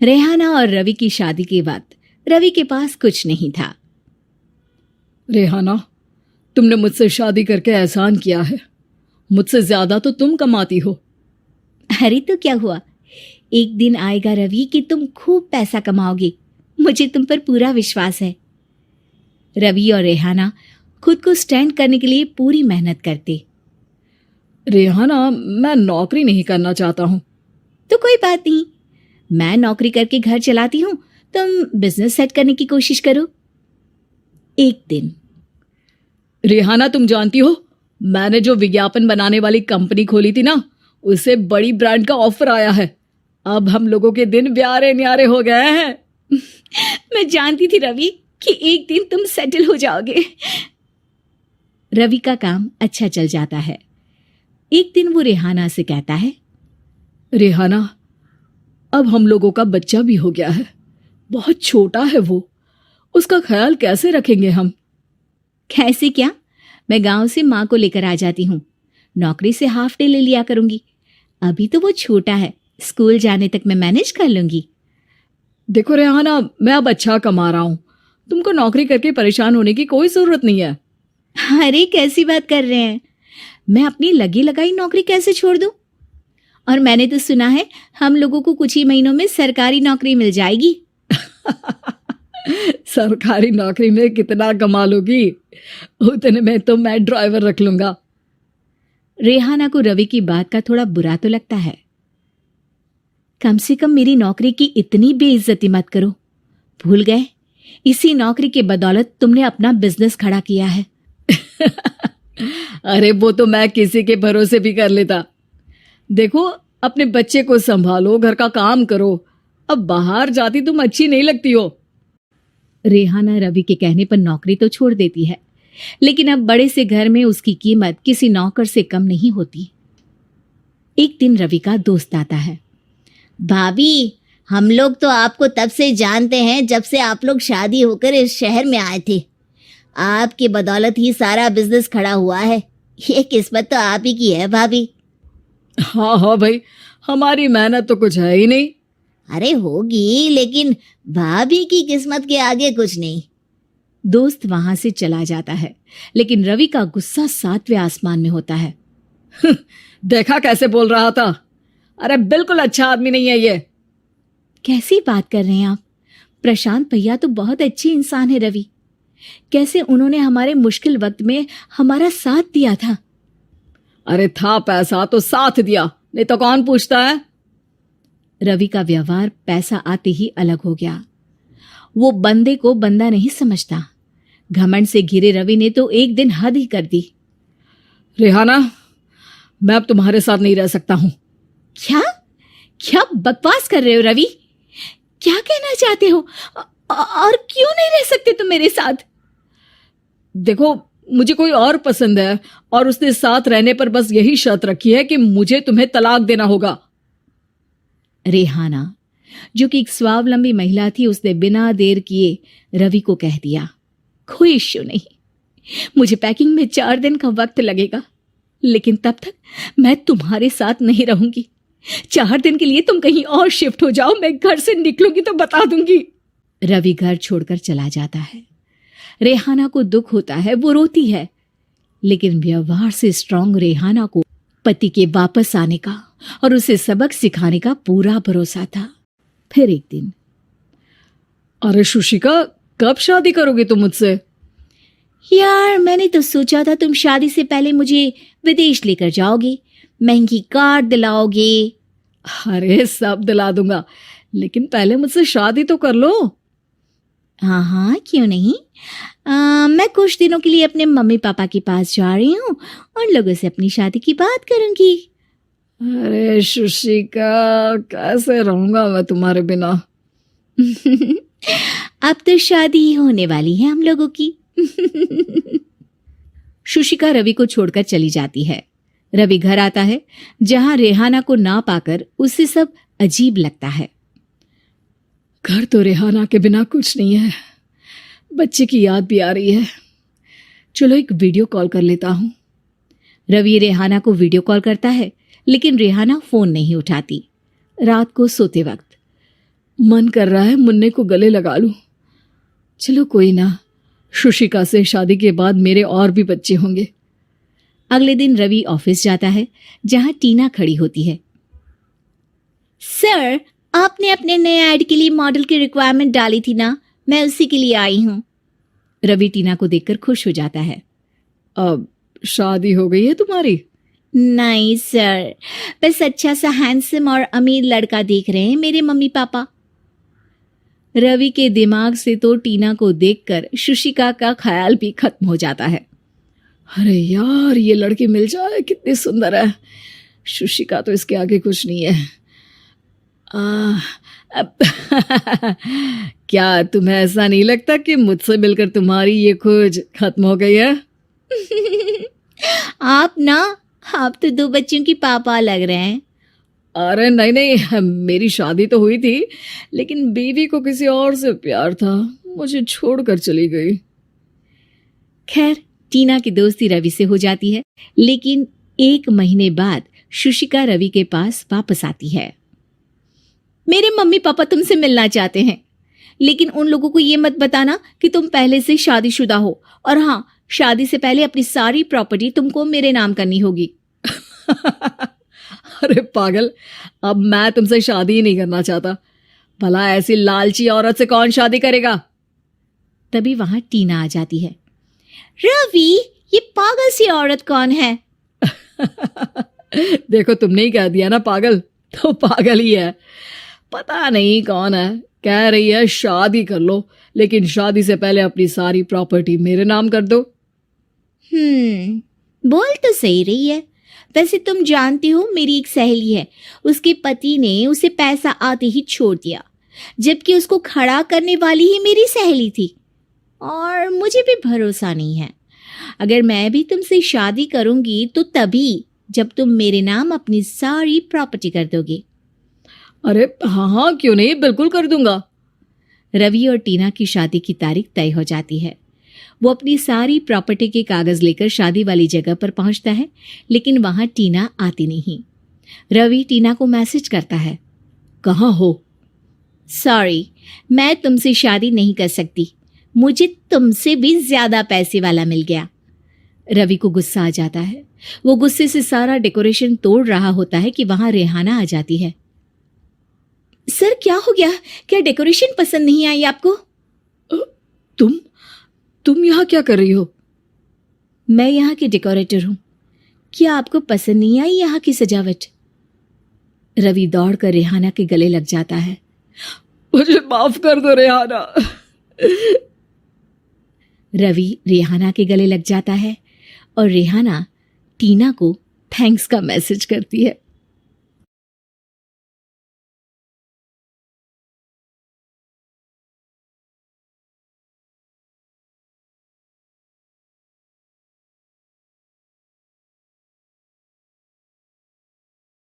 रेहाना और रवि की शादी के बाद रवि के पास कुछ नहीं था। रेहाना, तुमने मुझसे शादी करके एहसान किया है। मुझसे ज्यादा तो तुम कमाती हो। अरे तो क्या हुआ, एक दिन आएगा रवि कि तुम खूब पैसा कमाओगे। मुझे तुम पर पूरा विश्वास है। रवि और रेहाना खुद को स्टैंड करने के लिए पूरी मेहनत करते। रेहाना, मैं नौकरी नहीं करना चाहता हूँ। तो कोई बात नहीं, मैं नौकरी करके घर चलाती हूँ, तुम बिजनेस सेट करने की कोशिश करो। एक दिन। रेहाना, तुम जानती हो, मैंने जो विज्ञापन बनाने वाली कंपनी खोली थी ना, उसे बड़ी ब्रांड का ऑफर आया है। अब हम लोगों के दिन ब्यारे न्यारे हो गए हैं। मैं जानती थी रवि कि एक दिन तुम सेटल हो जाओगे। रवि का काम अच्छा चल जाता है। एक दिन वो रेहाना से कहता है, रेहाना, अब हम लोगों का बच्चा भी हो गया है। बहुत छोटा है वो, उसका ख्याल कैसे रखेंगे हम? कैसे क्या, मैं गांव से माँ को लेकर आ जाती हूँ। नौकरी से हाफ डे ले लिया करूंगी। अभी तो वो छोटा है, स्कूल जाने तक मैं मैनेज कर लूंगी। देखो रेहाना, मैं अब अच्छा कमा रहा हूँ। तुमको नौकरी करके परेशान होने की कोई जरूरत नहीं है। अरे कैसी बात कर रहे हैं, मैं अपनी लगी लगाई नौकरी कैसे छोड़ दूं? और मैंने तो सुना है हम लोगों को कुछ ही महीनों में सरकारी नौकरी मिल जाएगी। सरकारी नौकरी में कितना कमा लोगी? उतने में तो मैं ड्राइवर रख लूंगा। रेहाना को रवि की बात का थोड़ा बुरा तो लगता है। कम से कम मेरी नौकरी की इतनी बेइज्जती मत करो। भूल गए, इसी नौकरी के बदौलत तुमने अपना बिजनेस खड़ा किया है। अरे वो तो मैं किसी के भरोसे भी कर लेता। देखो, अपने बच्चे को संभालो, घर का काम करो। अब बाहर जाती तुम अच्छी नहीं लगती हो। रेहाना रवि के कहने पर नौकरी तो छोड़ देती है, लेकिन अब बड़े से घर में उसकी कीमत किसी नौकर से कम नहीं होती। एक दिन रवि का दोस्त आता है। भाभी, हम लोग तो आपको तब से जानते हैं जब से आप लोग शादी होकर इस शहर में आए थे। आपकी बदौलत ही सारा बिजनेस खड़ा हुआ है। ये किस्मत तो आप ही की है भाभी। हाँ हाँ भाई, हमारी मेहनत तो कुछ है ही नहीं। अरे होगी, लेकिन भाभी की किस्मत के आगे कुछ नहीं। दोस्त वहां से चला जाता है, लेकिन रवि का गुस्सा 7वें आसमान में होता है। देखा कैसे बोल रहा था? अरे बिल्कुल अच्छा आदमी नहीं है ये। कैसी बात कर रहे हैं आप? प्रशांत भैया तो बहुत अच्छे इंसान है रवि। कैसे उन्होंने हमारे मुश्किल वक्त में हमारा साथ दिया था। अरे था पैसा तो साथ दिया, नहीं तो कौन पूछता है? रवि का व्यवहार पैसा आते ही अलग हो गया। वो बंदे को बंदा नहीं समझता। घमंड से घिरे रवि ने तो एक दिन हद ही कर दी। रेहाना, मैं अब तुम्हारे साथ नहीं रह सकता हूं। क्या क्या बकवास कर रहे हो रवि? क्या कहना चाहते हो? और क्यों नहीं रह सकते तुम मेरे साथ? देखो, मुझे कोई और पसंद है और उसने साथ रहने पर बस यही शर्त रखी है कि मुझे तुम्हें तलाक देना होगा। रेहाना, जो कि एक स्वावलंबी महिला थी, उसने बिना देर किए रवि को कह दिया, कोई इश्यू नहीं, मुझे पैकिंग में 4 दिन का वक्त लगेगा, लेकिन तब तक मैं तुम्हारे साथ नहीं रहूंगी। 4 दिन के लिए तुम कहीं और शिफ्ट हो जाओ, मैं घर से निकलूंगी तो बता दूंगी। रवि घर छोड़कर चला जाता है। रेहाना को दुख होता है, वो रोती है, लेकिन व्यवहार से स्ट्रांग रेहाना को पति के वापस आने का और उसे सबक सिखाने का पूरा भरोसा था। फिर एक दिन, अरे शुशिका, कब शादी करोगे तुम मुझसे? यार, मैंने तो सोचा था तुम शादी से पहले मुझे विदेश लेकर जाओगे, महंगी कार दिलाओगे। अरे सब दिला दूंगा, लेकिन पहले मुझसे शादी तो कर लो। हाँ हाँ, क्यों नहीं। मैं कुछ दिनों के लिए अपने मम्मी पापा के पास जा रही हूँ और लोगों से अपनी शादी की बात करूंगी। अरे शुशिका, कैसे रहूंगा मैं तुम्हारे बिना? अब तो शादी ही होने वाली है हम लोगों की। शुशिका रवि को छोड़कर चली जाती है। रवि घर आता है, जहां रेहाना को ना पाकर उसे सब अजीब लगता है। घर तो रेहाना के बिना कुछ नहीं है, बच्चे की याद भी आ रही है। चलो एक वीडियो कॉल कर लेता हूँ। रवि रेहाना को वीडियो कॉल करता है, लेकिन रेहाना फोन नहीं उठाती। रात को सोते वक्त मन कर रहा है मुन्ने को गले लगा लूं। चलो कोई ना, शुशिका से शादी के बाद मेरे और भी बच्चे होंगे। अगले दिन रवि ऑफिस जाता है जहां टीना खड़ी होती है। सर, आपने अपने नए ऐड के लिए मॉडल की रिक्वायरमेंट डाली थी ना, मैं उसी के लिए आई हूँ। रवि टीना को देखकर खुश हो जाता है। अब शादी हो गई है तुम्हारी? नहीं सर, बस अच्छा सा हैंडसम और अमीर लड़का देख रहे हैं मेरे मम्मी पापा। रवि के दिमाग से तो टीना को देखकर शुशिका का ख्याल भी खत्म हो जाता है। अरे यार, ये लड़की मिल जाए कितनी सुंदर है। शुशिका तो इसके आगे कुछ नहीं है। अब क्या तुम्हें ऐसा नहीं लगता कि मुझसे मिलकर तुम्हारी ये खोज खत्म हो गई है? आप तो 2 बच्चों की पापा लग रहे हैं। अरे नहीं नहीं, मेरी शादी तो हुई थी, लेकिन बीवी को किसी और से प्यार था, मुझे छोड़कर चली गई। खैर, टीना की दोस्ती रवि से हो जाती है, लेकिन 1 महीने बाद शुशिका रवि के पास वापस आती है। मेरे मम्मी पापा तुमसे मिलना चाहते हैं, लेकिन उन लोगों को ये मत बताना कि तुम पहले से शादीशुदा हो, और हाँ, शादी से पहले अपनी सारी प्रॉपर्टी तुमको मेरे नाम करनी होगी। अरे पागल, अब मैं तुमसे शादी ही नहीं करना चाहता। भला ऐसी लालची औरत से कौन शादी करेगा? तभी वहां टीना आ जाती है। रवि, ये पागल सी औरत कौन है? देखो, तुमने ही कह दिया ना पागल, तो पागल ही है। पता नहीं कौन है, कह रही है शादी कर लो, लेकिन शादी से पहले अपनी सारी प्रॉपर्टी मेरे नाम कर दो। बोल तो सही रही है। वैसे तुम जानती हो, मेरी एक सहेली है, उसके पति ने उसे पैसा आते ही छोड़ दिया, जबकि उसको खड़ा करने वाली ही मेरी सहेली थी। और मुझे भी भरोसा नहीं है। अगर मैं भी तुमसे शादी करूंगी तो तभी जब तुम मेरे नाम अपनी सारी प्रॉपर्टी कर दोगे। अरे हाँ हाँ, क्यों नहीं, बिल्कुल कर दूंगा। रवि और टीना की शादी की तारीख तय हो जाती है। वो अपनी सारी प्रॉपर्टी के कागज लेकर शादी वाली जगह पर पहुंचता है, लेकिन वहां टीना आती नहीं। रवि टीना को मैसेज करता है। कहाँ हो? सॉरी, मैं तुमसे शादी नहीं कर सकती, मुझे तुमसे भी ज्यादा पैसे वाला मिल गया। रवि को गुस्सा आ जाता है। वो गुस्से से सारा डेकोरेशन तोड़ रहा होता है कि वहां रेहाना आ जाती है। सर, क्या हो गया? क्या डेकोरेशन पसंद नहीं आई आपको? तुम यहाँ क्या कर रही हो? मैं यहाँ की डेकोरेटर हूँ। क्या आपको पसंद नहीं आई यहाँ की सजावट? रवि दौड़कर रेहाना के गले लग जाता है। मुझे माफ कर दो रेहाना। रवि रेहाना के गले लग जाता है और रेहाना टीना को थैंक्स का मैसेज करती है।